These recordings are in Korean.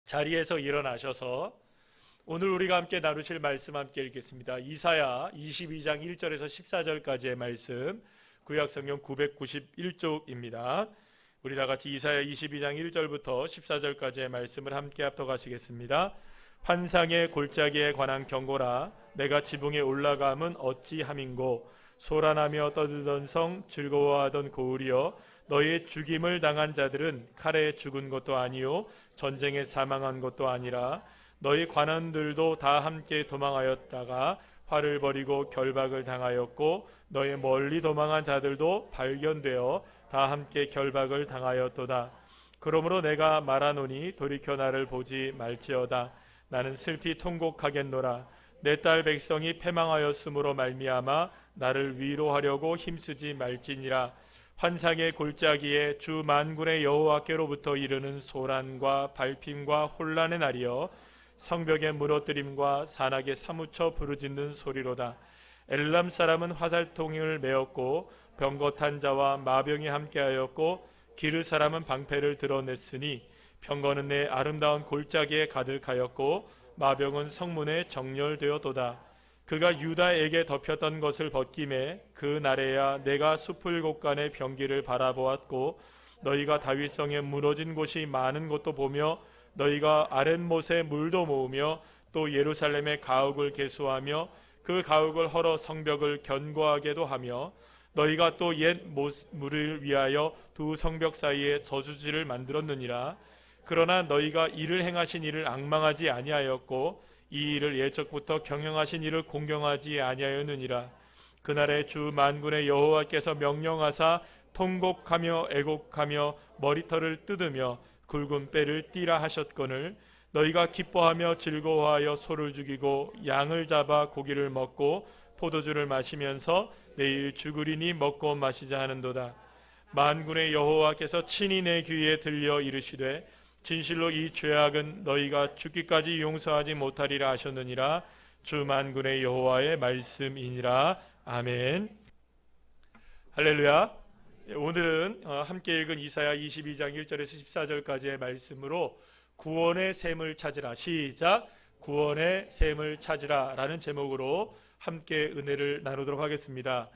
자리에서 일어나셔서 오늘 우리가 함께 나누실 말씀 함께 읽겠습니다. 이사야 22장 1절에서 14절까지의 말씀, 구약성경 991쪽입니다. 우리 다같이 이사야 22장 1절부터 14절까지의 말씀을 함께 합독하시겠습니다. 환상의 골짜기에 관한 경고라. 내가 지붕에 올라감은 어찌함인고, 소란하며 떠들던 성, 즐거워하던 고을이여, 너희의 죽임을 당한 자들은 칼에 죽은 것도 아니요 전쟁에 사망한 것도 아니라 너희 관원들도 다 함께 도망하였다가 화를 벌이고 결박을 당하였고, 너희 멀리 도망한 자들도 발견되어 다 함께 결박을 당하였도다. 그러므로 내가 말하노니 돌이켜 나를 보지 말지어다. 나는 슬피 통곡하겠노라. 내 딸 백성이 패망하였으므로 말미암아 나를 위로하려고 힘쓰지 말지니라. 환상의 골짜기에 주 만군의 여호와께로부터 이르는 소란과 발핌과 혼란의 날이여, 성벽의 무너뜨림과 산악에 사무쳐 부르짖는 소리로다. 엘람 사람은 화살통을 메었고 병거탄 자와 마병이 함께하였고, 기르 사람은 방패를 드러냈으니 병거는 내 아름다운 골짜기에 가득하였고 마병은 성문에 정렬되었도다. 그가 유다에게 덮였던 것을 벗김에 그 날에야 내가 숲을 곳간의 병기를 바라보았고, 너희가 다윗성에 무너진 곳이 많은 것도 보며, 너희가 아랫못에 물도 모으며 또 예루살렘의 가옥을 개수하며 그 가옥을 헐어 성벽을 견고하게도 하며, 너희가 또 옛 물을 위하여 두 성벽 사이에 저주지를 만들었느니라. 그러나 너희가 이를 행하신 이를 앙망하지 아니하였고 이 일을 예적부터 경영하신 이를 공경하지 아니하였느니라. 그날에 주 만군의 여호와께서 명령하사 통곡하며 애곡하며 머리털을 뜯으며 굵은 뼈를 띠라 하셨거늘, 너희가 기뻐하며 즐거워하여 소를 죽이고 양을 잡아 고기를 먹고 포도주를 마시면서 내일 죽으리니 먹고 마시자 하는도다. 만군의 여호와께서 친히 내 귀에 들려 이르시되, 진실로 이 죄악은 너희가 죽기까지 용서하지 못하리라 하셨느니라. 주 만군의 여호와의 말씀이니라. 아멘. 할렐루야. 오늘은 함께 읽은 이사야 22장 1절에서 14절까지의 말씀으로 구원의 샘을 찾으라, 시작, 구원의 샘을 찾으라 라는 제목으로 함께 은혜를 나누도록 하겠습니다.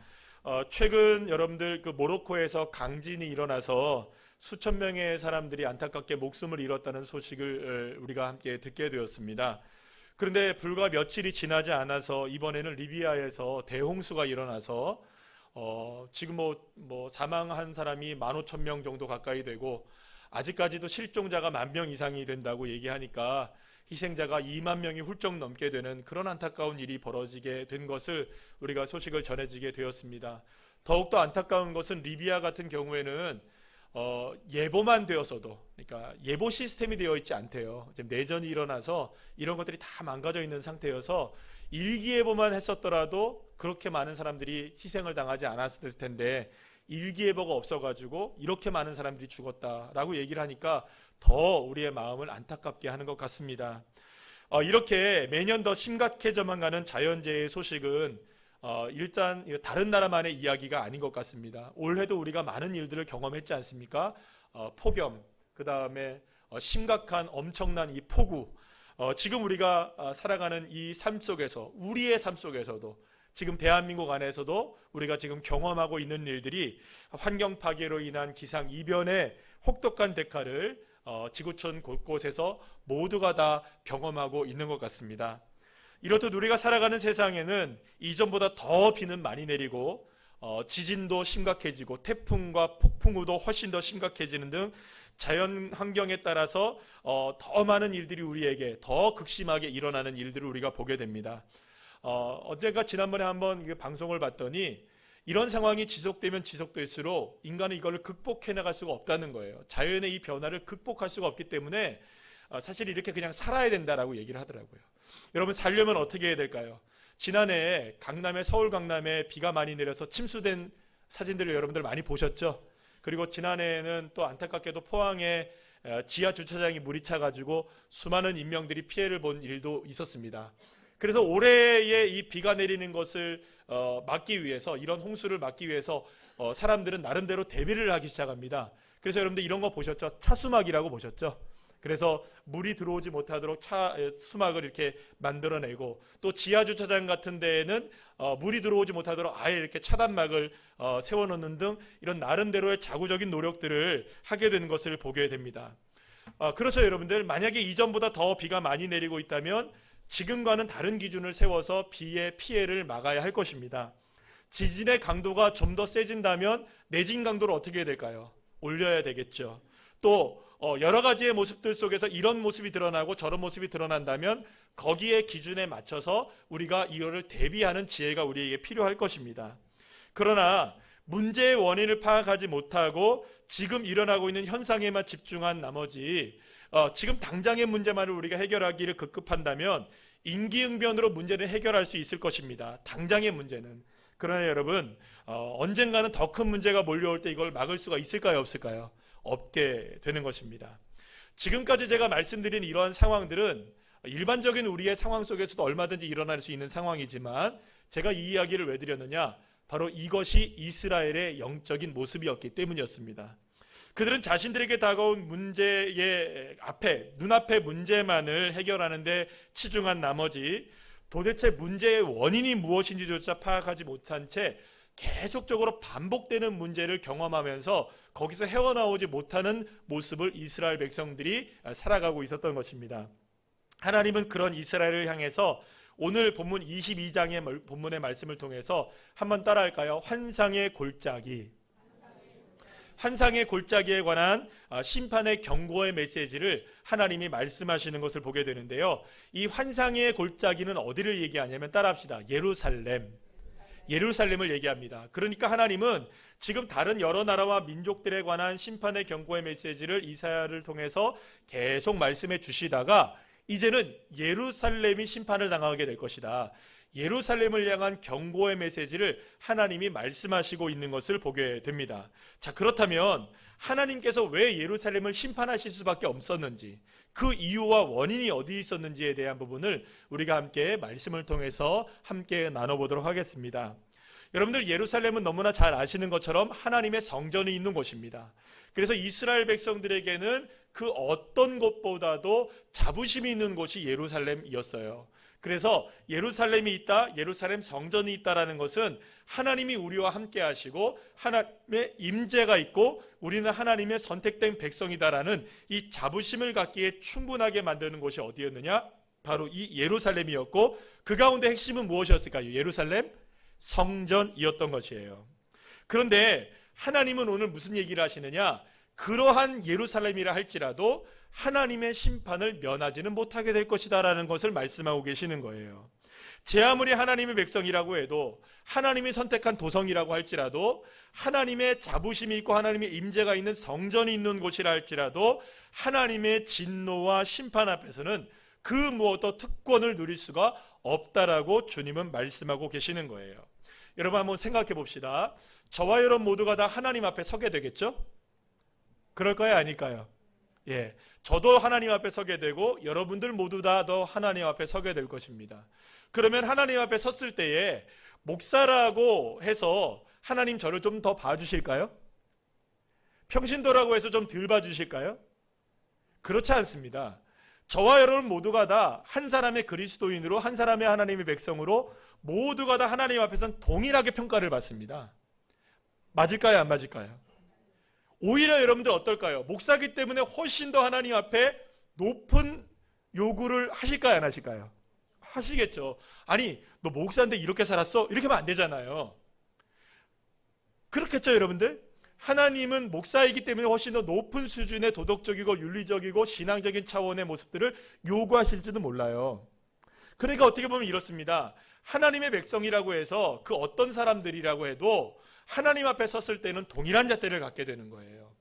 최근 여러분들 모로코에서 강진이 일어나서 수천 명의 사람들이 안타깝게 목숨을 잃었다는 소식을 우리가 함께 듣게 되었습니다. 그런데 불과 며칠이 지나지 않아서 이번에는 리비아에서 대홍수가 일어나서 지금 사망한 사람이 15,000명 정도 가까이 되고, 아직까지도 실종자가 10,000명 이상이 된다고 얘기하니까 희생자가 2만 명이 훌쩍 넘게 되는 그런 안타까운 일이 벌어지게 된 것을 우리가 소식을 전해지게 되었습니다. 더욱더 안타까운 것은 리비아 같은 경우에는 예보만 되었어도, 그러니까 예보 시스템이 되어 있지 않대요. 지금 내전이 일어나서 이런 것들이 다 망가져 있는 상태여서 일기예보만 했었더라도 그렇게 많은 사람들이 희생을 당하지 않았을 텐데, 일기예보가 없어가지고 이렇게 많은 사람들이 죽었다라고 얘기를 하니까 더 우리의 마음을 안타깝게 하는 것 같습니다. 이렇게 매년 더 심각해져만 가는 자연재해의 소식은 일단 다른 나라만의 이야기가 아닌 것 같습니다. 올해도 우리가 많은 일들을 경험했지 않습니까? 폭염, 그 다음에 심각한 엄청난 이 폭우, 지금 우리가 살아가는 이 삶 속에서, 우리의 삶 속에서도, 지금 대한민국 안에서도 우리가 지금 경험하고 있는 일들이 환경 파괴로 인한 기상 이변의 혹독한 대가를 지구촌 곳곳에서 모두가 다 경험하고 있는 것 같습니다. 이렇듯 우리가 살아가는 세상에는 이전보다 더 비는 많이 내리고 지진도 심각해지고 태풍과 폭풍우도 훨씬 더 심각해지는 등 자연 환경에 따라서 더 많은 일들이 우리에게 더 극심하게 일어나는 일들을 우리가 보게 됩니다. 언젠가 지난번에 한번 방송을 봤더니 이런 상황이 지속되면 지속될수록 인간은 이걸 극복해 나갈 수가 없다는 거예요. 자연의 이 변화를 극복할 수가 없기 때문에 사실 이렇게 그냥 살아야 된다라고 얘기를 하더라고요. 여러분, 살려면 어떻게 해야 될까요? 지난해 서울 강남에 비가 많이 내려서 침수된 사진들을 여러분들 많이 보셨죠? 그리고 지난해에는 또 안타깝게도 포항에 지하 주차장이 물이 차가지고 수많은 인명들이 피해를 본 일도 있었습니다. 그래서 올해의 이 비가 내리는 것을 막기 위해서, 이런 홍수를 막기 위해서 사람들은 나름대로 대비를 하기 시작합니다. 그래서 여러분들 이런 거 보셨죠? 차수막이라고 보셨죠? 그래서 물이 들어오지 못하도록 수막을 이렇게 만들어내고, 또 지하주차장 같은 데에는 물이 들어오지 못하도록 아예 이렇게 차단막을 세워놓는 등 이런 나름대로의 자구적인 노력들을 하게 되는 것을 보게 됩니다. 그렇죠, 여러분들. 만약에 이전보다 더 비가 많이 내리고 있다면 지금과는 다른 기준을 세워서 비의 피해를 막아야 할 것입니다. 지진의 강도가 좀 더 세진다면 내진 강도를 어떻게 해야 될까요? 올려야 되겠죠. 또 여러 가지의 모습들 속에서 이런 모습이 드러나고 저런 모습이 드러난다면 거기에 기준에 맞춰서 우리가 이거를 대비하는 지혜가 우리에게 필요할 것입니다. 그러나 문제의 원인을 파악하지 못하고 지금 일어나고 있는 현상에만 집중한 나머지 지금 당장의 문제만을 우리가 해결하기를 급급한다면 인기응변으로 문제를 해결할 수 있을 것입니다. 당장의 문제는. 그러나 여러분, 언젠가는 더 큰 문제가 몰려올 때 이걸 막을 수가 있을까요, 없을까요? 없게 되는 것입니다. 지금까지 제가 말씀드린 이러한 상황들은 일반적인 우리의 상황 속에서도 얼마든지 일어날 수 있는 상황이지만, 제가 이 이야기를 왜 드렸느냐? 바로 이것이 이스라엘의 영적인 모습이었기 때문이었습니다. 그들은 자신들에게 다가온 문제의 눈앞의 문제만을 해결하는 데 치중한 나머지 도대체 문제의 원인이 무엇인지조차 파악하지 못한 채 계속적으로 반복되는 문제를 경험하면서 거기서 헤어나오지 못하는 모습을 이스라엘 백성들이 살아가고 있었던 것입니다. 하나님은 그런 이스라엘을 향해서 오늘 본문 22장의 본문의 말씀을 통해서 한번 따라할까요? 환상의 골짜기에 관한 심판의 경고의 메시지를 하나님이 말씀하시는 것을 보게 되는데요. 이 환상의 골짜기는 어디를 얘기하냐면, 따라합시다. 예루살렘을 얘기합니다. 그러니까 하나님은 지금 다른 여러 나라와 민족들에 관한 심판의 경고의 메시지를 이사야를 통해서 계속 말씀해 주시다가 이제는 예루살렘이 심판을 당하게 될 것이다. 예루살렘을 향한 경고의 메시지를 하나님이 말씀하시고 있는 것을 보게 됩니다. 자, 그렇다면 하나님께서 왜 예루살렘을 심판하실 수밖에 없었는지, 그 이유와 원인이 어디 있었는지에 대한 부분을 우리가 함께 말씀을 통해서 함께 나눠보도록 하겠습니다. 여러분들, 예루살렘은 너무나 잘 아시는 것처럼 하나님의 성전이 있는 곳입니다. 그래서 이스라엘 백성들에게는 그 어떤 곳보다도 자부심이 있는 곳이 예루살렘이었어요. 그래서 예루살렘이 있다, 예루살렘 성전이 있다라는 것은 하나님이 우리와 함께 하시고 하나님의 임재가 있고 우리는 하나님의 선택된 백성이다라는 이 자부심을 갖기에 충분하게 만드는 곳이 어디였느냐? 바로 이 예루살렘이었고, 그 가운데 핵심은 무엇이었을까요? 예루살렘 성전이었던 것이에요. 그런데 하나님은 오늘 무슨 얘기를 하시느냐? 그러한 예루살렘이라 할지라도 하나님의 심판을 면하지는 못하게 될 것이다 라는 것을 말씀하고 계시는 거예요. 제 아무리 하나님의 백성이라고 해도, 하나님이 선택한 도성이라고 할지라도, 하나님의 자부심이 있고 하나님의 임재가 있는 성전이 있는 곳이라 할지라도 하나님의 진노와 심판 앞에서는 그 무엇도 특권을 누릴 수가 없다라고 주님은 말씀하고 계시는 거예요. 여러분, 한번 생각해 봅시다. 저와 여러분 모두가 다 하나님 앞에 서게 되겠죠? 그럴까요, 아닐까요? 예, 저도 하나님 앞에 서게 되고 여러분들 모두 다 하나님 앞에 서게 될 것입니다. 그러면 하나님 앞에 섰을 때에 목사라고 해서 하나님 저를 좀 더 봐주실까요? 평신도라고 해서 좀 덜 봐주실까요? 그렇지 않습니다. 저와 여러분 모두가 다 한 사람의 그리스도인으로, 한 사람의 하나님의 백성으로 모두가 다 하나님 앞에서는 동일하게 평가를 받습니다. 맞을까요, 안 맞을까요? 오히려 여러분들 어떨까요? 목사기 때문에 훨씬 더 하나님 앞에 높은 요구를 하실까요, 안 하실까요? 하시겠죠. 아니, 너 목사인데 이렇게 살았어? 이렇게 하면 안 되잖아요. 그렇겠죠, 여러분들? 하나님은 목사이기 때문에 훨씬 더 높은 수준의 도덕적이고 윤리적이고 신앙적인 차원의 모습들을 요구하실지도 몰라요. 그러니까 어떻게 보면 이렇습니다. 하나님의 백성이라고 해서 그 어떤 사람들이라고 해도 하나님 앞에 섰을 때는 동일한 잣대를 갖게 되는 거예요.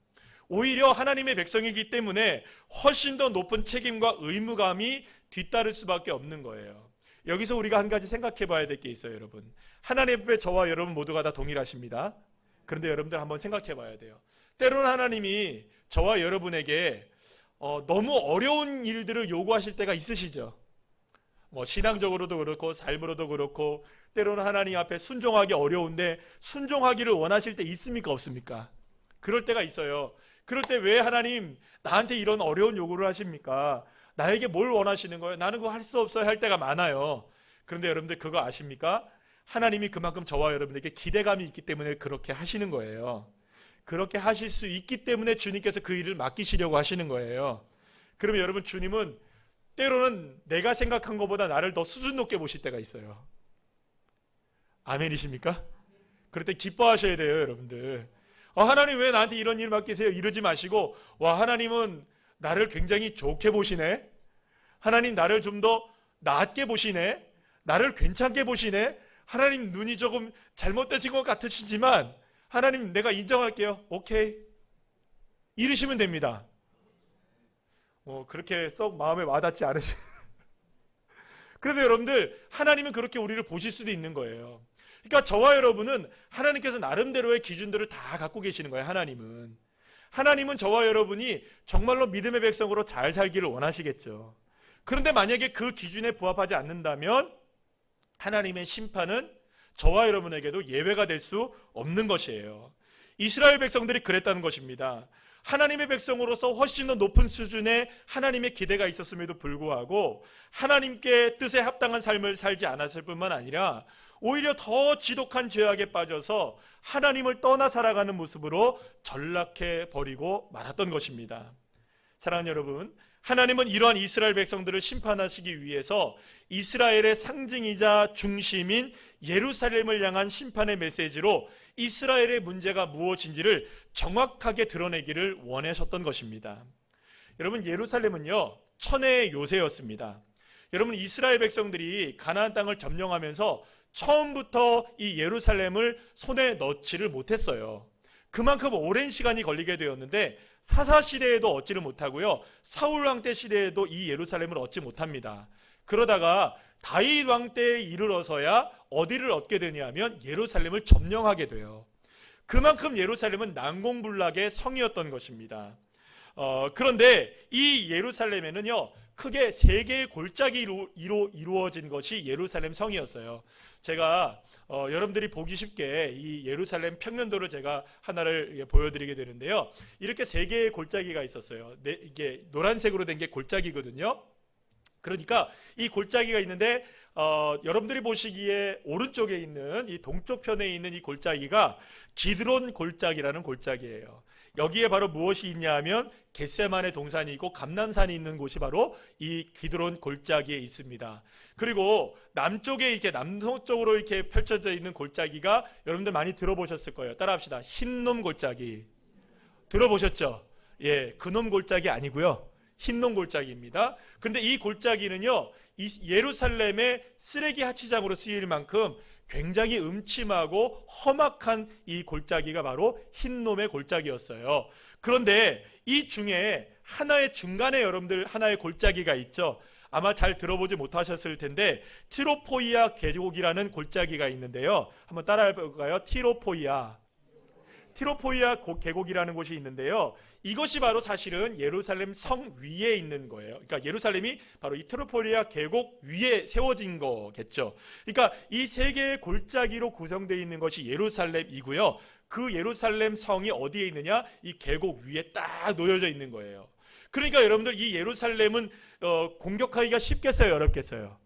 오히려 하나님의 백성이기 때문에 훨씬 더 높은 책임과 의무감이 뒤따를 수밖에 없는 거예요. 여기서 우리가 한 가지 생각해 봐야 될 게 있어요, 여러분. 하나님 앞에 저와 여러분 모두가 다 동일하십니다. 그런데 여러분들 한번 생각해 봐야 돼요. 때로는 하나님이 저와 여러분에게 너무 어려운 일들을 요구하실 때가 있으시죠. 신앙적으로도 그렇고 삶으로도 그렇고, 때로는 하나님 앞에 순종하기 어려운데 순종하기를 원하실 때 있습니까, 없습니까? 그럴 때가 있어요. 그럴 때 왜 하나님 나한테 이런 어려운 요구를 하십니까? 나에게 뭘 원하시는 거예요? 나는 그거 할 수 없어요 할 때가 많아요. 그런데 여러분들 그거 아십니까? 하나님이 그만큼 저와 여러분에게 기대감이 있기 때문에 그렇게 하시는 거예요. 그렇게 하실 수 있기 때문에 주님께서 그 일을 맡기시려고 하시는 거예요. 그러면 여러분, 주님은 때로는 내가 생각한 것보다 나를 더 수준 높게 보실 때가 있어요. 아멘이십니까? 그럴 때 기뻐하셔야 돼요, 여러분들. 하나님 왜 나한테 이런 일 맡기세요? 이러지 마시고, 와, 하나님은 나를 굉장히 좋게 보시네. 하나님 나를 좀 더 낫게 보시네. 나를 괜찮게 보시네. 하나님 눈이 조금 잘못되신 것 같으시지만 하나님 내가 인정할게요. 오케이. 이러시면 됩니다. 그렇게 썩 마음에 와닿지 않으시. 그래도 여러분들, 하나님은 그렇게 우리를 보실 수도 있는 거예요. 그러니까 저와 여러분은 하나님께서 나름대로의 기준들을 다 갖고 계시는 거예요. 하나님은 저와 여러분이 정말로 믿음의 백성으로 잘 살기를 원하시겠죠. 그런데 만약에 그 기준에 부합하지 않는다면 하나님의 심판은 저와 여러분에게도 예외가 될 수 없는 것이에요. 이스라엘 백성들이 그랬다는 것입니다. 하나님의 백성으로서 훨씬 더 높은 수준의 하나님의 기대가 있었음에도 불구하고 하나님께 뜻에 합당한 삶을 살지 않았을 뿐만 아니라 오히려 더 지독한 죄악에 빠져서 하나님을 떠나 살아가는 모습으로 전락해 버리고 말았던 것입니다. 사랑하는 여러분, 하나님은 이러한 이스라엘 백성들을 심판하시기 위해서 이스라엘의 상징이자 중심인 예루살렘을 향한 심판의 메시지로 이스라엘의 문제가 무엇인지를 정확하게 드러내기를 원하셨던 것입니다. 여러분, 예루살렘은요, 천혜의 요새였습니다. 여러분, 이스라엘 백성들이 가나안 땅을 점령하면서 처음부터 이 예루살렘을 손에 넣지를 못했어요. 그만큼 오랜 시간이 걸리게 되었는데 사사시대에도 얻지를 못하고요, 사울왕 때 시대에도 이 예루살렘을 얻지 못합니다. 그러다가 다윗 왕 때에 이르러서야 어디를 얻게 되냐면 예루살렘을 점령하게 돼요. 그만큼 예루살렘은 난공불락의 성이었던 것입니다. 그런데 이 예루살렘에는요, 크게 세 개의 골짜기로 이루어진 것이 예루살렘 성이었어요. 제가 여러분들이 보기 쉽게 이 예루살렘 평면도를 제가 하나를 보여드리게 되는데요, 이렇게 세 개의 골짜기가 있었어요. 이게 노란색으로 된 게 골짜기거든요. 그러니까 이 골짜기가 있는데 여러분들이 보시기에 오른쪽에 있는 이 동쪽 편에 있는 이 골짜기가 기드론 골짜기라는 골짜기예요. 여기에 바로 무엇이 있냐 하면 겟세만의 동산이 있고 감람산이 있는 곳이 바로 이 기드론 골짜기에 있습니다. 그리고 남쪽에 이렇게 남서쪽으로 이렇게 펼쳐져 있는 골짜기가 여러분들 많이 들어보셨을 거예요. 따라합시다. 흰놈 골짜기. 들어보셨죠? 예, 그놈 골짜기 아니고요, 흰놈 골짜기입니다. 그런데 이 골짜기는요, 이 예루살렘의 쓰레기 하치장으로 쓰일 만큼 굉장히 음침하고 험악한 이 골짜기가 바로 흰놈의 골짜기였어요. 그런데 이 중에 하나의 중간에 여러분들 하나의 골짜기가 있죠. 아마 잘 들어보지 못하셨을 텐데 티로포이아 계곡이라는 골짜기가 있는데요, 한번 따라해 볼까요? 티로포이아 계곡이라는 곳이 있는데요, 이것이 바로 사실은 예루살렘 성 위에 있는 거예요. 그러니까 예루살렘이 바로 이 티로포이아 계곡 위에 세워진 거겠죠. 그러니까 이 세 개의 골짜기로 구성되어 있는 것이 예루살렘이고요, 그 예루살렘 성이 어디에 있느냐? 이 계곡 위에 딱 놓여져 있는 거예요. 그러니까 여러분들, 이 예루살렘은 공격하기가 쉽겠어요, 어렵겠어요?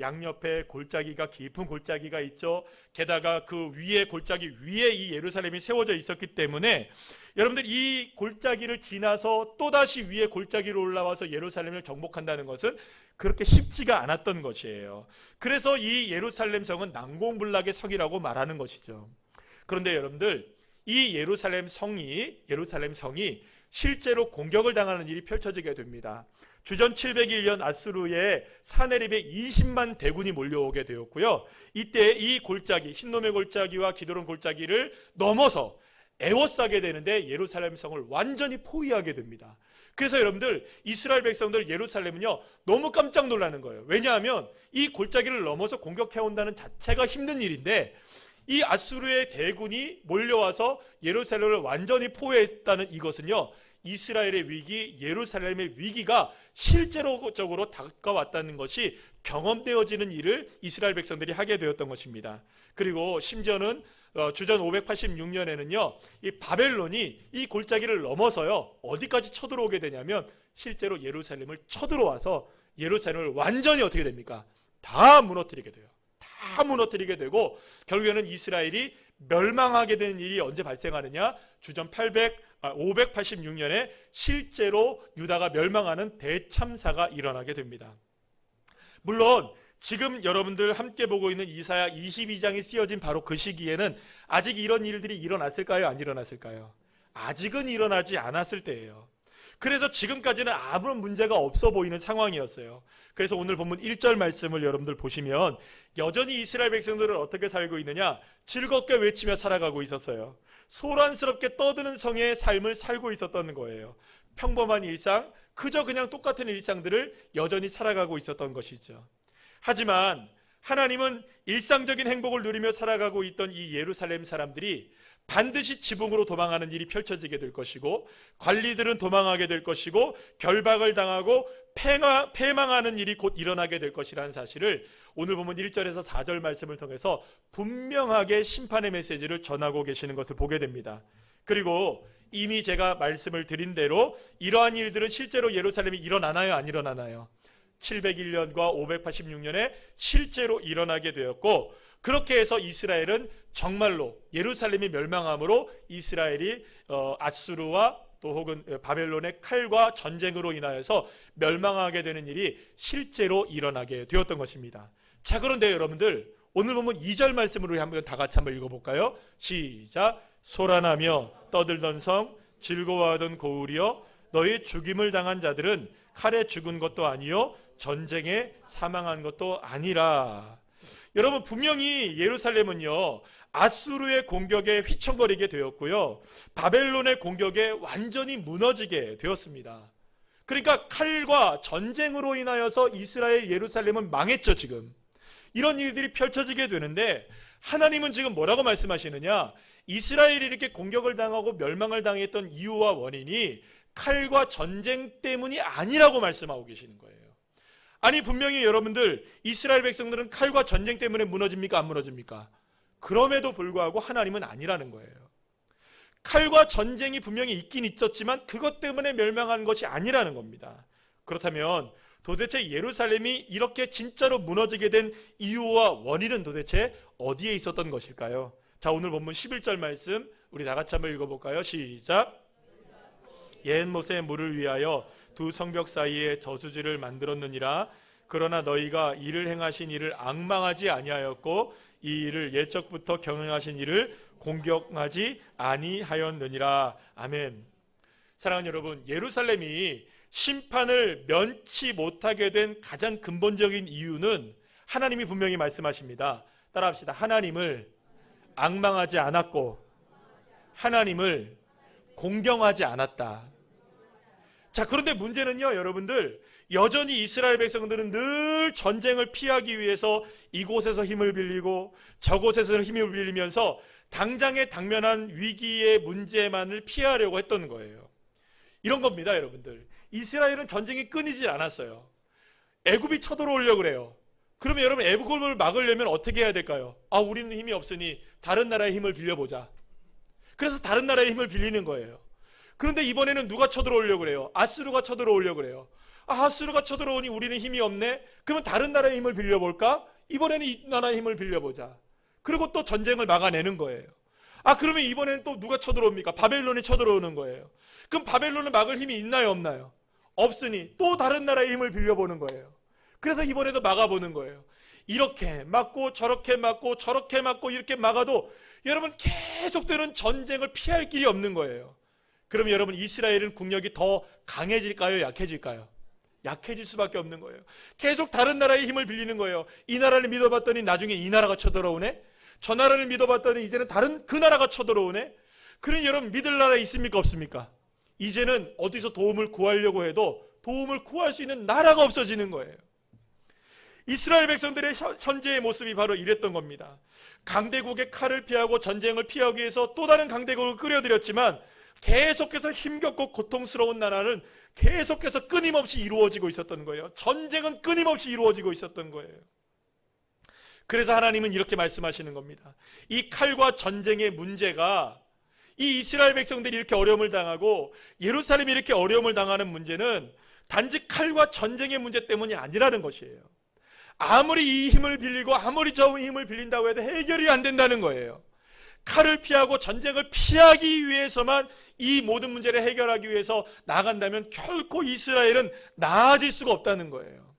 양옆에 골짜기가, 깊은 골짜기가 있죠. 게다가 그 위에, 골짜기 위에 이 예루살렘이 세워져 있었기 때문에 여러분들, 이 골짜기를 지나서 또다시 위에 골짜기로 올라와서 예루살렘을 정복한다는 것은 그렇게 쉽지가 않았던 것이에요. 그래서 이 예루살렘 성은 난공불락의 성이라고 말하는 것이죠. 그런데 여러분들, 이 예루살렘 성이 실제로 공격을 당하는 일이 펼쳐지게 됩니다. 주전 701년 아수르의 사네립에 20만 대군이 몰려오게 되었고요, 이때 이 골짜기, 흰놈의 골짜기와 기드론 골짜기를 넘어서 에워싸게 되는데 예루살렘 성을 완전히 포위하게 됩니다. 그래서 여러분들, 이스라엘 백성들 예루살렘은요, 너무 깜짝 놀라는 거예요. 왜냐하면 이 골짜기를 넘어서 공격해온다는 자체가 힘든 일인데 이 아수르의 대군이 몰려와서 예루살렘을 완전히 포위했다는 이것은요, 이스라엘의 위기, 예루살렘의 위기가 실제로적으로 다가왔다는 것이 경험되어지는 일을 이스라엘 백성들이 하게 되었던 것입니다. 그리고 심지어는 주전 586년에는요, 이 바벨론이 이 골짜기를 넘어서요 어디까지 쳐들어오게 되냐면 실제로 예루살렘을 쳐들어와서 예루살렘을 완전히 어떻게 됩니까? 다 무너뜨리게 돼요. 다 무너뜨리게 되고 결국에는 이스라엘이 멸망하게 되는 일이 언제 발생하느냐? 주전 586년에 실제로 유다가 멸망하는 대참사가 일어나게 됩니다. 물론 지금 여러분들 함께 보고 있는 이사야 22장이 쓰여진 바로 그 시기에는 아직 이런 일들이 일어났을까요? 안 일어났을까요? 아직은 일어나지 않았을 때예요. 그래서 지금까지는 아무런 문제가 없어 보이는 상황이었어요. 그래서 오늘 본문 1절 말씀을 여러분들 보시면 여전히 이스라엘 백성들은 어떻게 살고 있느냐? 즐겁게 외치며 살아가고 있었어요. 소란스럽게 떠드는 성의 삶을 살고 있었던 거예요. 평범한 일상, 그저 그냥 똑같은 일상들을 여전히 살아가고 있었던 것이죠. 하지만 하나님은 일상적인 행복을 누리며 살아가고 있던 이 예루살렘 사람들이 반드시 지붕으로 도망하는 일이 펼쳐지게 될 것이고 관리들은 도망하게 될 것이고 결박을 당하고 패망하는 일이 곧 일어나게 될 것이라는 사실을 오늘 보면 1절에서 4절 말씀을 통해서 분명하게 심판의 메시지를 전하고 계시는 것을 보게 됩니다. 그리고 이미 제가 말씀을 드린 대로 이러한 일들은 실제로 예루살렘이 일어나나요? 안 일어나나요? 701년과 586년에 실제로 일어나게 되었고 그렇게 해서 이스라엘은 정말로 예루살렘이 멸망함으로 이스라엘이 아수르와 또 혹은 바벨론의 칼과 전쟁으로 인하여서 멸망하게 되는 일이 실제로 일어나게 되었던 것입니다. 자, 그런데 여러분들 오늘 보면 2절 말씀으로 한번 다 같이 한번 읽어볼까요? 시작. 소란하며 떠들던 성, 즐거워하던 고울이여, 너희 죽임을 당한 자들은 칼에 죽은 것도 아니요 전쟁에 사망한 것도 아니라. 여러분, 분명히 예루살렘은요 아수르의 공격에 휘청거리게 되었고요 바벨론의 공격에 완전히 무너지게 되었습니다. 그러니까 칼과 전쟁으로 인하여서 이스라엘 예루살렘은 망했죠. 지금 이런 일들이 펼쳐지게 되는데 하나님은 지금 뭐라고 말씀하시느냐? 이스라엘이 이렇게 공격을 당하고 멸망을 당했던 이유와 원인이 칼과 전쟁 때문이 아니라고 말씀하고 계시는 거예요. 아니, 분명히 여러분들 이스라엘 백성들은 칼과 전쟁 때문에 무너집니까? 안 무너집니까? 그럼에도 불구하고 하나님은 아니라는 거예요. 칼과 전쟁이 분명히 있긴 있었지만 그것 때문에 멸망한 것이 아니라는 겁니다. 그렇다면 도대체 예루살렘이 이렇게 진짜로 무너지게 된 이유와 원인은 도대체 어디에 있었던 것일까요? 자, 오늘 본문 11절 말씀 우리 다 같이 한번 읽어볼까요? 시작. 옛 못의 물을 위하여 두 성벽 사이에 저수지를 만들었느니라. 그러나 너희가 이를 행하신 이를 앙망하지 아니하였고 이 일을 옛적부터 경영하신 이를 공격하지 아니하였느니라. 아멘. 사랑하는 여러분, 예루살렘이 심판을 면치 못하게 된 가장 근본적인 이유는 하나님이 분명히 말씀하십니다. 따라합시다. 하나님을 앙망하지 않았고 하나님을 공경하지 않았다. 자, 그런데 문제는요 여러분들, 여전히 이스라엘 백성들은 늘 전쟁을 피하기 위해서 이곳에서 힘을 빌리고 저곳에서 힘을 빌리면서 당장에 당면한 위기의 문제만을 피하려고 했던 거예요. 이런 겁니다. 여러분들, 이스라엘은 전쟁이 끊이질 않았어요. 애굽이 쳐들어오려고 그래요. 그러면 여러분, 애굽을 막으려면 어떻게 해야 될까요? 우리는 힘이 없으니 다른 나라의 힘을 빌려보자. 그래서 다른 나라의 힘을 빌리는 거예요. 그런데 이번에는 누가 쳐들어오려고 그래요? 아수르가 쳐들어오려고 그래요. 아수르가 쳐들어오니 우리는 힘이 없네? 그러면 다른 나라의 힘을 빌려볼까? 이번에는 이 나라의 힘을 빌려보자. 그리고 또 전쟁을 막아내는 거예요. 그러면 이번에는 또 누가 쳐들어옵니까? 바벨론이 쳐들어오는 거예요. 그럼 바벨론을 막을 힘이 있나요? 없나요? 없으니 또 다른 나라의 힘을 빌려보는 거예요. 그래서 이번에도 막아보는 거예요. 이렇게 막고 저렇게 막고 저렇게 막고 이렇게 막아도 여러분 계속되는 전쟁을 피할 길이 없는 거예요. 그럼 여러분, 이스라엘은 국력이 더 강해질까요? 약해질까요? 약해질 수밖에 없는 거예요. 계속 다른 나라의 힘을 빌리는 거예요. 이 나라를 믿어봤더니 나중에 이 나라가 쳐들어오네. 저 나라를 믿어봤더니 이제는 다른 그 나라가 쳐들어오네. 그러니 여러분, 믿을 나라 있습니까? 없습니까? 이제는 어디서 도움을 구하려고 해도 도움을 구할 수 있는 나라가 없어지는 거예요. 이스라엘 백성들의 현재의 모습이 바로 이랬던 겁니다. 강대국의 칼을 피하고 전쟁을 피하기 위해서 또 다른 강대국을 끌어들였지만 계속해서 힘겹고 고통스러운 나라는 계속해서 끊임없이 이루어지고 있었던 거예요. 전쟁은 끊임없이 이루어지고 있었던 거예요. 그래서 하나님은 이렇게 말씀하시는 겁니다. 이 칼과 전쟁의 문제가, 이 이스라엘 백성들이 이렇게 어려움을 당하고 예루살렘이 이렇게 어려움을 당하는 문제는 단지 칼과 전쟁의 문제 때문이 아니라는 것이에요. 아무리 이 힘을 빌리고 아무리 저 힘을 빌린다고 해도 해결이 안 된다는 거예요. 칼을 피하고 전쟁을 피하기 위해서만 이 모든 문제를 해결하기 위해서 나아간다면 결코 이스라엘은 나아질 수가 없다는 거예요.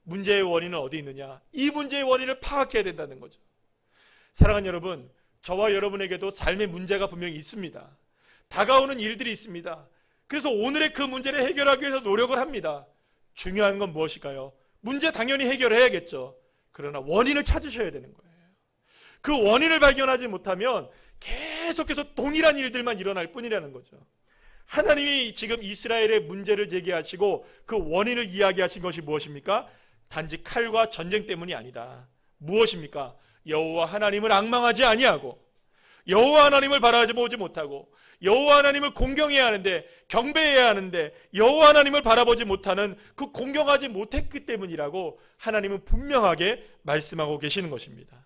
문제의 원인은 어디 있느냐? 이 문제의 원인을 파악해야 된다는 거죠. 사랑하는 여러분, 저와 여러분에게도 삶의 문제가 분명히 있습니다. 다가오는 일들이 있습니다. 그래서 오늘의 그 문제를 해결하기 위해서 노력을 합니다. 중요한 건 무엇일까요? 문제 당연히 해결해야겠죠. 그러나 원인을 찾으셔야 되는 거예요. 그 원인을 발견하지 못하면 계속해서 동일한 일들만 일어날 뿐이라는 거죠. 하나님이 지금 이스라엘의 문제를 제기하시고 그 원인을 이야기하신 것이 무엇입니까? 단지 칼과 전쟁 때문이 아니다. 무엇입니까? 여호와 하나님을 앙망하지 아니하고, 여호와 하나님을 바라보지 못하고, 여호와 하나님을 공경해야 하는데, 경배해야 하는데 여호와 하나님을 바라보지 못하는, 그 공경하지 못했기 때문이라고 하나님은 분명하게 말씀하고 계시는 것입니다.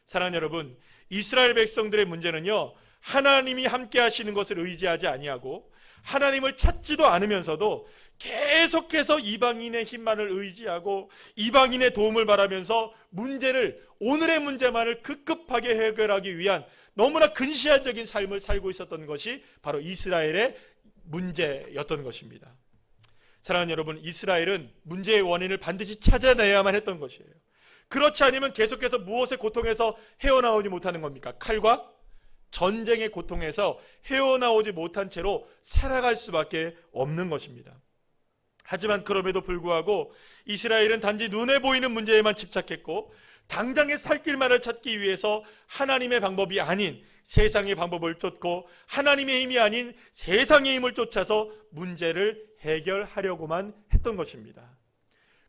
사랑하는 여러분, 이스라엘 백성들의 문제는요, 하나님이 함께 하시는 것을 의지하지 아니하고 하나님을 찾지도 않으면서도 계속해서 이방인의 힘만을 의지하고 이방인의 도움을 바라면서 문제를, 오늘의 문제만을 급급하게 해결하기 위한 너무나 근시안적인 삶을 살고 있었던 것이 바로 이스라엘의 문제였던 것입니다. 사랑하는 여러분, 이스라엘은 문제의 원인을 반드시 찾아내야만 했던 것이에요. 그렇지 않으면 계속해서 무엇의 고통에서 헤어나오지 못하는 겁니까? 칼과 전쟁의 고통에서 헤어나오지 못한 채로 살아갈 수밖에 없는 것입니다. 하지만 그럼에도 불구하고 이스라엘은 단지 눈에 보이는 문제에만 집착했고 당장의 살 길만을 찾기 위해서 하나님의 방법이 아닌 세상의 방법을 쫓고 하나님의 힘이 아닌 세상의 힘을 쫓아서 문제를 해결하려고만 했던 것입니다.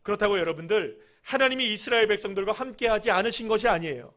그렇다고 여러분들, 하나님이 이스라엘 백성들과 함께하지 않으신 것이 아니에요.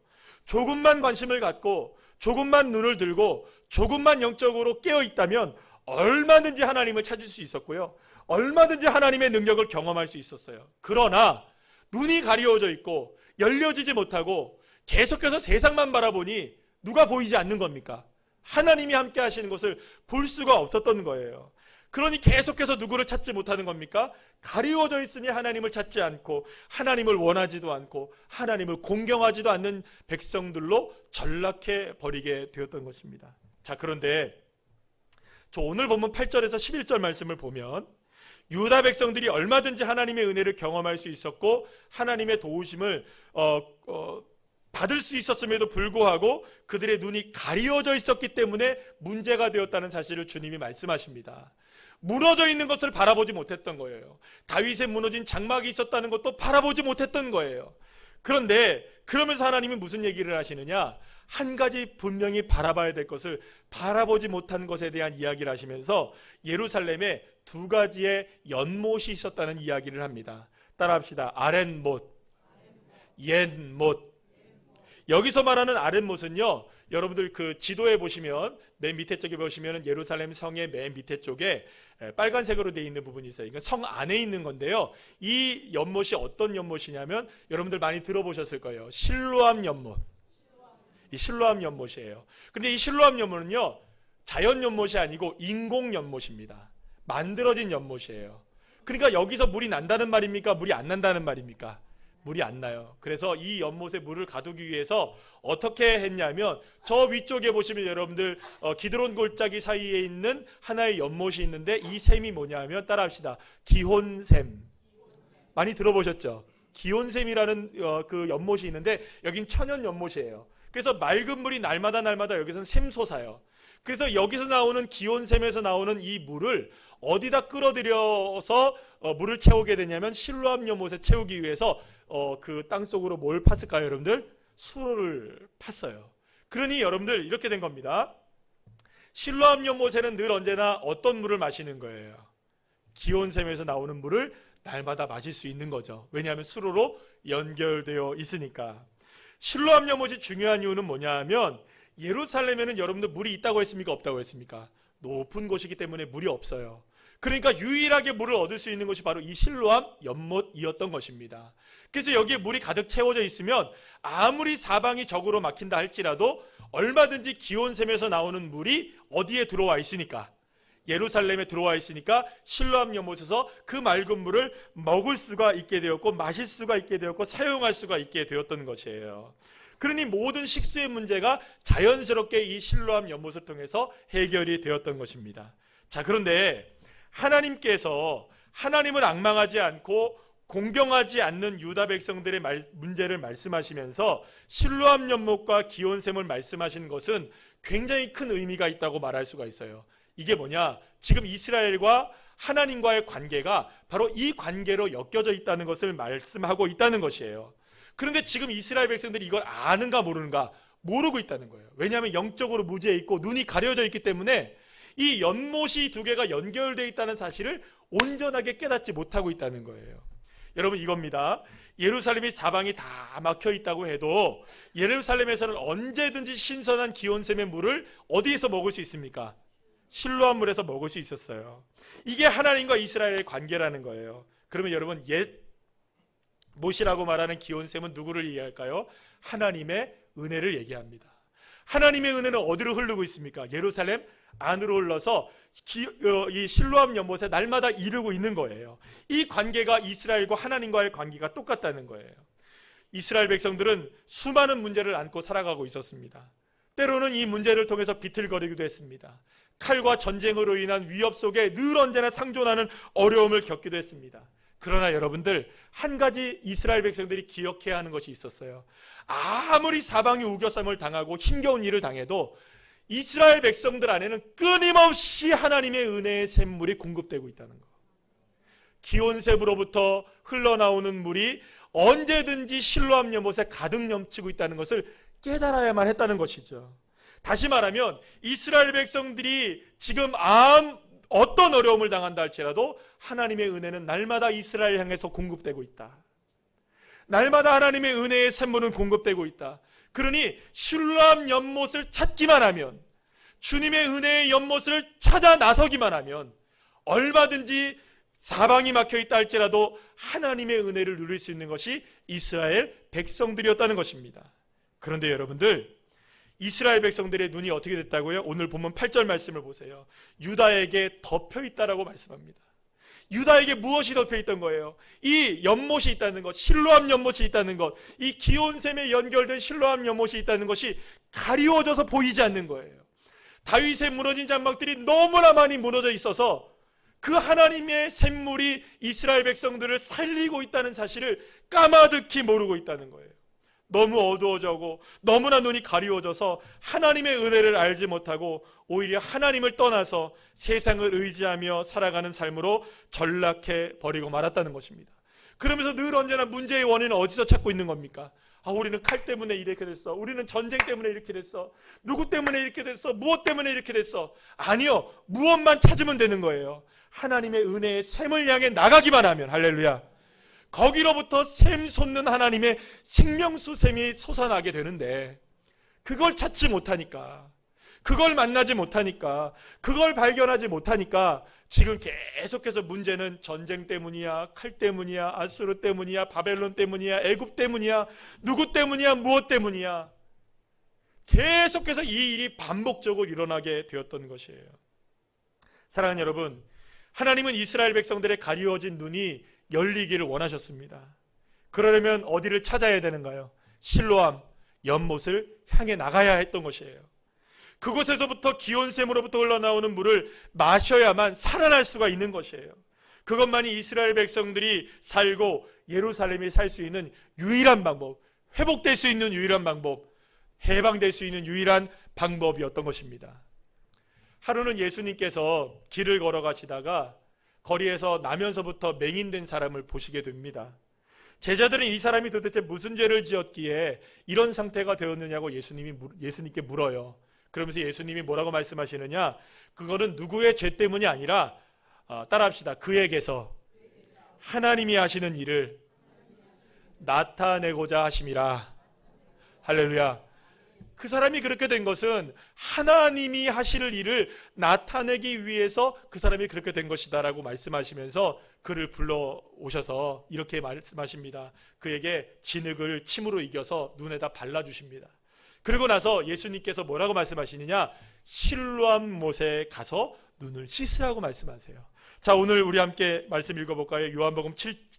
조금만 관심을 갖고 조금만 눈을 들고 조금만 영적으로 깨어 있다면 얼마든지 하나님을 찾을 수 있었고요, 얼마든지 하나님의 능력을 경험할 수 있었어요. 그러나 눈이 가려워져 있고 열려지지 못하고 계속해서 세상만 바라보니 누가 보이지 않는 겁니까? 하나님이 함께 하시는 것을 볼 수가 없었던 거예요. 그러니 계속해서 누구를 찾지 못하는 겁니까? 가리워져 있으니 하나님을 찾지 않고 하나님을 원하지도 않고 하나님을 공경하지도 않는 백성들로 전락해 버리게 되었던 것입니다. 자, 그런데 저 오늘 본문 8절에서 11절 말씀을 보면 유다 백성들이 얼마든지 하나님의 은혜를 경험할 수 있었고 하나님의 도우심을 받을 수 있었음에도 불구하고 그들의 눈이 가리워져 있었기 때문에 문제가 되었다는 사실을 주님이 말씀하십니다. 무너져 있는 것을 바라보지 못했던 거예요. 다윗의 무너진 장막이 있었다는 것도 바라보지 못했던 거예요. 그런데 그러면서 하나님은 무슨 얘기를 하시느냐? 한 가지 분명히 바라봐야 될 것을 바라보지 못한 것에 대한 이야기를 하시면서 예루살렘에 두 가지의 연못이 있었다는 이야기를 합니다. 따라합시다. 아랫못, 옛못. 여기서 말하는 아랫못은요, 여러분들 그 지도에 보시면 맨 밑에 쪽에 보시면 예루살렘 성의 맨 밑에 쪽에 빨간색으로 되어 있는 부분이 있어요. 이건 성 안에 있는 건데요, 이 연못이 어떤 연못이냐면 여러분들 많이 들어보셨을 거예요. 실로암 연못. 이 실로암 연못이에요. 근데 이 실로암 연못은요, 자연 연못이 아니고 인공 연못입니다. 만들어진 연못이에요. 그러니까 여기서 물이 난다는 말입니까? 물이 안 난다는 말입니까? 물이 안 나요. 그래서 이 연못에 물을 가두기 위해서 어떻게 했냐면 저 위쪽에 보시면 여러분들 기드론 골짜기 사이에 있는 하나의 연못이 있는데 이 샘이 뭐냐면 따라합시다. 기혼샘. 많이 들어보셨죠? 기혼샘이라는 그 연못이 있는데 여긴 천연 연못이에요. 그래서 맑은 물이 날마다 여기서는 샘솟아요. 그래서 여기서 나오는 기온샘에서 나오는 이 물을 어디다 끌어들여서 물을 채우게 되냐면 실로암 연못에 채우기 위해서 그 땅속으로 뭘 팠을까요, 여러분들? 수로를 팠어요. 그러니 여러분들 이렇게 된 겁니다. 실로암 연못에는 늘 언제나 어떤 물을 마시는 거예요? 기온샘에서 나오는 물을 날마다 마실 수 있는 거죠. 왜냐하면 수로로 연결되어 있으니까. 실로암 연못이 중요한 이유는 뭐냐 하면 예루살렘에는 여러분들 물이 있다고 했습니까? 없다고 했습니까? 높은 곳이기 때문에 물이 없어요. 그러니까 유일하게 물을 얻을 수 있는 것이 바로 이 실로암 연못이었던 것입니다. 그래서 여기에 물이 가득 채워져 있으면 아무리 사방이 적으로 막힌다 할지라도 얼마든지 기온샘에서 나오는 물이 어디에 들어와 있으니까, 예루살렘에 들어와 있으니까 실로암 연못에서 그 맑은 물을 먹을 수가 있게 되었고 마실 수가 있게 되었고 사용할 수가 있게 되었던 것이에요. 그러니 모든 식수의 문제가 자연스럽게 이 실로암 연못을 통해서 해결이 되었던 것입니다. 자, 그런데 하나님께서 하나님을 앙망하지 않고 공경하지 않는 유다 백성들의 문제를 말씀하시면서 실로암 연못과 기온샘을 말씀하신 것은 굉장히 큰 의미가 있다고 말할 수가 있어요. 이게 뭐냐? 지금 이스라엘과 하나님과의 관계가 바로 이 관계로 엮여져 있다는 것을 말씀하고 있다는 것이에요. 그런데 지금 이스라엘 백성들이 이걸 아는가 모르는가? 모르고 있다는 거예요. 왜냐하면 영적으로 무지해 있고 눈이 가려져 있기 때문에 이 연못이 두 개가 연결되어 있다는 사실을 온전하게 깨닫지 못하고 있다는 거예요. 여러분, 이겁니다. 예루살렘이 사방이 다 막혀 있다고 해도 예루살렘에서는 언제든지 신선한 기온샘의 물을 어디에서 먹을 수 있습니까? 실로암 물에서 먹을 수 있었어요. 이게 하나님과 이스라엘의 관계라는 거예요. 그러면 여러분, 옛 못이라고 말하는 기온샘은 누구를 얘기할까요? 하나님의 은혜를 얘기합니다. 하나님의 은혜는 어디로 흐르고 있습니까? 예루살렘 안으로 흘러서 이 실로암 연못에 날마다 이르고 있는 거예요. 이 관계가 이스라엘과 하나님과의 관계가 똑같다는 거예요. 이스라엘 백성들은 수많은 문제를 안고 살아가고 있었습니다. 때로는 이 문제를 통해서 비틀거리기도 했습니다. 칼과 전쟁으로 인한 위협 속에 늘 언제나 상존하는 어려움을 겪기도 했습니다. 그러나 여러분들, 한 가지 이스라엘 백성들이 기억해야 하는 것이 있었어요. 아무리 사방이 우겨쌈을 당하고 힘겨운 일을 당해도 이스라엘 백성들 안에는 끊임없이 하나님의 은혜의 샘물이 공급되고 있다는 것. 기온샘으로부터 흘러나오는 물이 언제든지 실로암 연못에 가득 넘치고 있다는 것을 깨달아야만 했다는 것이죠. 다시 말하면 이스라엘 백성들이 지금 어떤 어려움을 당한다 할지라도 하나님의 은혜는 날마다 이스라엘 향해서 공급되고 있다. 날마다 하나님의 은혜의 샘물은 공급되고 있다. 그러니 실로암 연못을 찾기만 하면, 주님의 은혜의 연못을 찾아 나서기만 하면 얼마든지 사방이 막혀 있다 할지라도 하나님의 은혜를 누릴 수 있는 것이 이스라엘 백성들이었다는 것입니다. 그런데 여러분들, 이스라엘 백성들의 눈이 어떻게 됐다고요? 오늘 본문 8절 말씀을 보세요. 유다에게 덮여 있다라고 말씀합니다. 유다에게 무엇이 덮여 있던 거예요? 이 연못이 있다는 것, 실로암 연못이 있다는 것, 이 기온샘에 연결된 실로암 연못이 있다는 것이 가리워져서 보이지 않는 거예요. 다윗의 무너진 장막들이 너무나 많이 무너져 있어서 그 하나님의 샘물이 이스라엘 백성들을 살리고 있다는 사실을 까마득히 모르고 있다는 거예요. 너무 어두워져고 너무나 눈이 가리워져서 하나님의 은혜를 알지 못하고 오히려 하나님을 떠나서 세상을 의지하며 살아가는 삶으로 전락해 버리고 말았다는 것입니다. 그러면서 늘 언제나 문제의 원인은 어디서 찾고 있는 겁니까? 우리는 칼 때문에 이렇게 됐어. 우리는 전쟁 때문에 이렇게 됐어. 누구 때문에 이렇게 됐어. 무엇 때문에 이렇게 됐어. 아니요, 무엇만 찾으면 되는 거예요. 하나님의 은혜의 샘을 향해 나가기만 하면, 할렐루야, 거기로부터 샘 솟는 하나님의 생명수 샘이 솟아나게 되는데, 그걸 찾지 못하니까, 그걸 만나지 못하니까, 그걸 발견하지 못하니까 지금 계속해서 문제는 전쟁 때문이야, 칼 때문이야, 아수르 때문이야, 바벨론 때문이야, 애굽 때문이야, 누구 때문이야, 무엇 때문이야, 계속해서 이 일이 반복적으로 일어나게 되었던 것이에요. 사랑하는 여러분, 하나님은 이스라엘 백성들의 가리워진 눈이 열리기를 원하셨습니다. 그러려면 어디를 찾아야 되는가요? 실로암 연못을 향해 나가야 했던 것이에요. 그곳에서부터 기온샘으로부터 흘러나오는 물을 마셔야만 살아날 수가 있는 것이에요. 그것만이 이스라엘 백성들이 살고 예루살렘이 살 수 있는 유일한 방법, 회복될 수 있는 유일한 방법, 해방될 수 있는 유일한 방법이었던 것입니다. 하루는 예수님께서 길을 걸어가시다가 거리에서 나면서부터 맹인된 사람을 보시게 됩니다. 제자들은 이 사람이 도대체 무슨 죄를 지었기에 이런 상태가 되었느냐고 예수님께 물어요. 그러면서 예수님이 뭐라고 말씀하시느냐? 그거는 누구의 죄 때문이 아니라, 따라합시다. 그에게서 하나님이 하시는 일을 나타내고자 하심이라. 할렐루야. 그 사람이 그렇게 된 것은 하나님이 하실 일을 나타내기 위해서 그 사람이 그렇게 된 것이다 라고 말씀하시면서 그를 불러오셔서 이렇게 말씀하십니다. 그에게 진흙을 침으로 이겨서 눈에다 발라주십니다. 그리고 나서 예수님께서 뭐라고 말씀하시느냐, 실로암 못에 가서 눈을 씻으라고 말씀하세요. 자, 오늘 우리 함께 말씀 읽어볼까요? 요한복음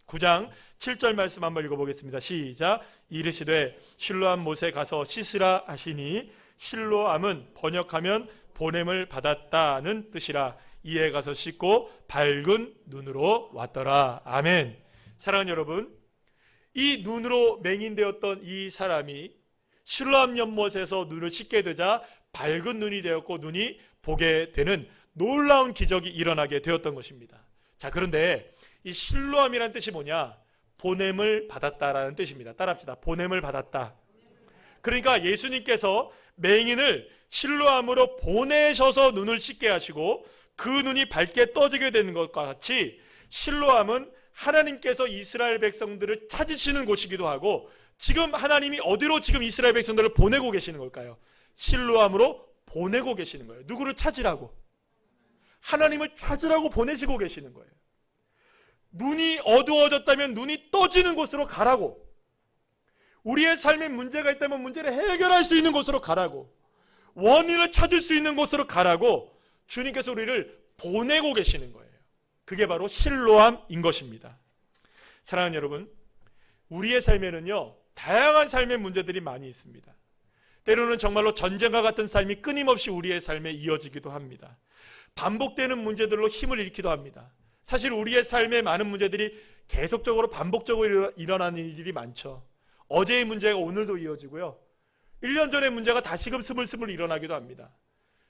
9장 7절 말씀 한번 읽어보겠습니다. 시작. 이르시되 실로암 못에 가서 씻으라 하시니, 실로암은 번역하면 보냄을 받았다는 뜻이라. 이에 가서 씻고 밝은 눈으로 왔더라. 아멘. 사랑하는 여러분, 이 눈으로 맹인되었던 이 사람이 실로암 연못에서 눈을 씻게 되자 밝은 눈이 되었고 눈이 보게 되는 놀라운 기적이 일어나게 되었던 것입니다. 자, 그런데 이 실로암이라는 뜻이 뭐냐? 보냄을 받았다라는 뜻입니다. 따라합시다. 보냄을 받았다. 그러니까 예수님께서 맹인을 실로암으로 보내셔서 눈을 씻게 하시고 그 눈이 밝게 떠지게 되는 것과 같이, 실로암은 하나님께서 이스라엘 백성들을 찾으시는 곳이기도 하고, 지금 하나님이 어디로 지금 이스라엘 백성들을 보내고 계시는 걸까요? 실로암으로 보내고 계시는 거예요. 누구를 찾으라고? 하나님을 찾으라고 보내시고 계시는 거예요. 눈이 어두워졌다면 눈이 떠지는 곳으로 가라고, 우리의 삶에 문제가 있다면 문제를 해결할 수 있는 곳으로 가라고, 원인을 찾을 수 있는 곳으로 가라고 주님께서 우리를 보내고 계시는 거예요. 그게 바로 실로암인 것입니다. 사랑하는 여러분, 우리의 삶에는요 다양한 삶의 문제들이 많이 있습니다. 때로는 정말로 전쟁과 같은 삶이 끊임없이 우리의 삶에 이어지기도 합니다. 반복되는 문제들로 힘을 잃기도 합니다. 사실 우리의 삶의 많은 문제들이 계속적으로 반복적으로 일어나는 일들이 많죠. 어제의 문제가 오늘도 이어지고요, 1년 전의 문제가 다시금 스물스물 일어나기도 합니다.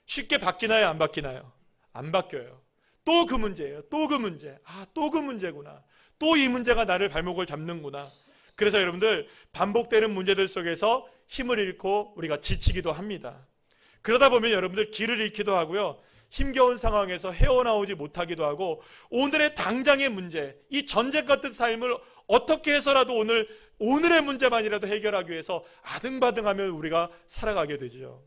쉽게 바뀌나요? 안 바뀌나요? 안 바뀌어요. 또 그 문제예요. 또 그 문제. 또 그 문제구나. 또 이 문제가 나를 발목을 잡는구나. 그래서 여러분들, 반복되는 문제들 속에서 힘을 잃고 우리가 지치기도 합니다. 그러다 보면 여러분들 길을 잃기도 하고요, 힘겨운 상황에서 헤어나오지 못하기도 하고, 오늘의 당장의 문제, 이 전쟁 같은 삶을 어떻게 해서라도 오늘의 문제만이라도 해결하기 위해서 아등바등하며 우리가 살아가게 되죠.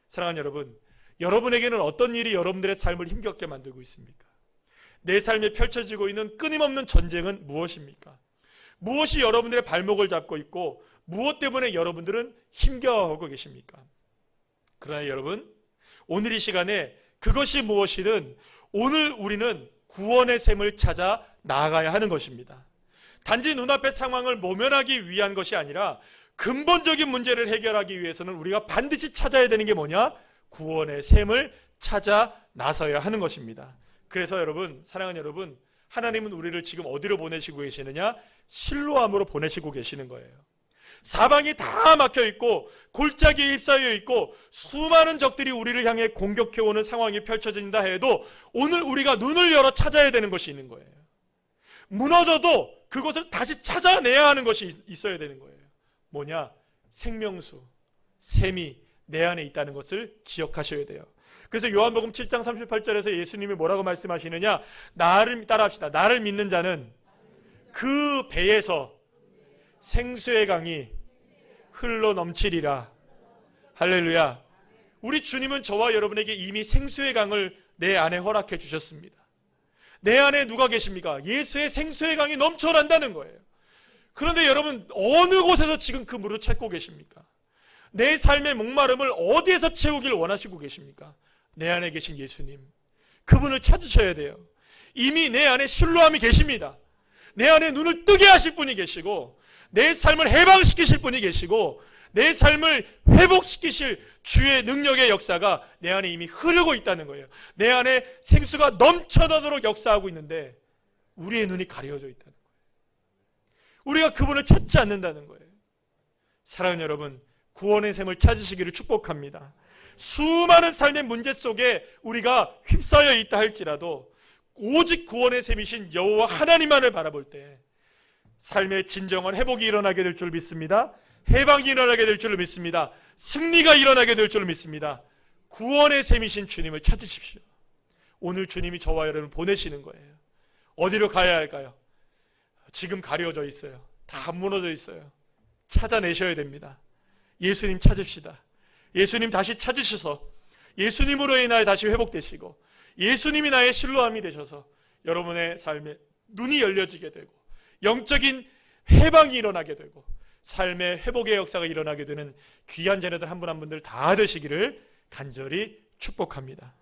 사랑하는 여러분, 여러분에게는 어떤 일이 여러분들의 삶을 힘겹게 만들고 있습니까? 내 삶에 펼쳐지고 있는 끊임없는 전쟁은 무엇입니까? 무엇이 여러분들의 발목을 잡고 있고 무엇 때문에 여러분들은 힘겨워하고 계십니까? 그러나 여러분, 오늘 이 시간에 그것이 무엇이든 오늘 우리는 구원의 셈을 찾아 나아가야 하는 것입니다. 단지 눈앞의 상황을 모면하기 위한 것이 아니라 근본적인 문제를 해결하기 위해서는 우리가 반드시 찾아야 되는 게 뭐냐? 구원의 셈을 찾아 나서야 하는 것입니다. 그래서 여러분, 사랑하는 여러분, 하나님은 우리를 지금 어디로 보내시고 계시느냐? 실로암으로 보내시고 계시는 거예요. 사방이 다 막혀 있고 골짜기에 휩싸여 있고 수많은 적들이 우리를 향해 공격해오는 상황이 펼쳐진다 해도 오늘 우리가 눈을 열어 찾아야 되는 것이 있는 거예요. 무너져도 그것을 다시 찾아내야 하는 것이 있어야 되는 거예요. 뭐냐? 생명수, 샘이 내 안에 있다는 것을 기억하셔야 돼요. 그래서 요한복음 7장 38절에서 예수님이 뭐라고 말씀하시느냐? 나를 따라합시다. 나를 믿는 자는 그 배에서 생수의 강이 흘러 넘치리라. 할렐루야. 우리 주님은 저와 여러분에게 이미 생수의 강을 내 안에 허락해 주셨습니다. 내 안에 누가 계십니까? 예수의 생수의 강이 넘쳐난다는 거예요. 그런데 여러분, 어느 곳에서 지금 그 물을 찾고 계십니까? 내 삶의 목마름을 어디에서 채우길 원하시고 계십니까? 내 안에 계신 예수님, 그분을 찾으셔야 돼요. 이미 내 안에 실로암이 계십니다. 내 안에 눈을 뜨게 하실 분이 계시고, 내 삶을 해방시키실 분이 계시고, 내 삶을 회복시키실 주의 능력의 역사가 내 안에 이미 흐르고 있다는 거예요. 내 안에 생수가 넘쳐나도록 역사하고 있는데 우리의 눈이 가려져 있다는 거예요. 우리가 그분을 찾지 않는다는 거예요. 사랑하는 여러분, 구원의 샘을 찾으시기를 축복합니다. 수많은 삶의 문제 속에 우리가 휩싸여 있다 할지라도 오직 구원의 샘이신 여호와 하나님만을 바라볼 때 삶의 진정한 회복이 일어나게 될 줄 믿습니다. 해방이 일어나게 될 줄 믿습니다. 승리가 일어나게 될 줄 믿습니다. 구원의 샘이신 주님을 찾으십시오. 오늘 주님이 저와 여러분을 보내시는 거예요. 어디로 가야 할까요? 지금 가려져 있어요. 다 무너져 있어요. 찾아내셔야 됩니다. 예수님 찾읍시다. 예수님 다시 찾으셔서 예수님으로 인하여 다시 회복되시고 예수님이 나의 실로암이 되셔서 여러분의 삶에 눈이 열려지게 되고 영적인 해방이 일어나게 되고 삶의 회복의 역사가 일어나게 되는 귀한 자녀들 한 분 한 분들 다 되시기를 간절히 축복합니다.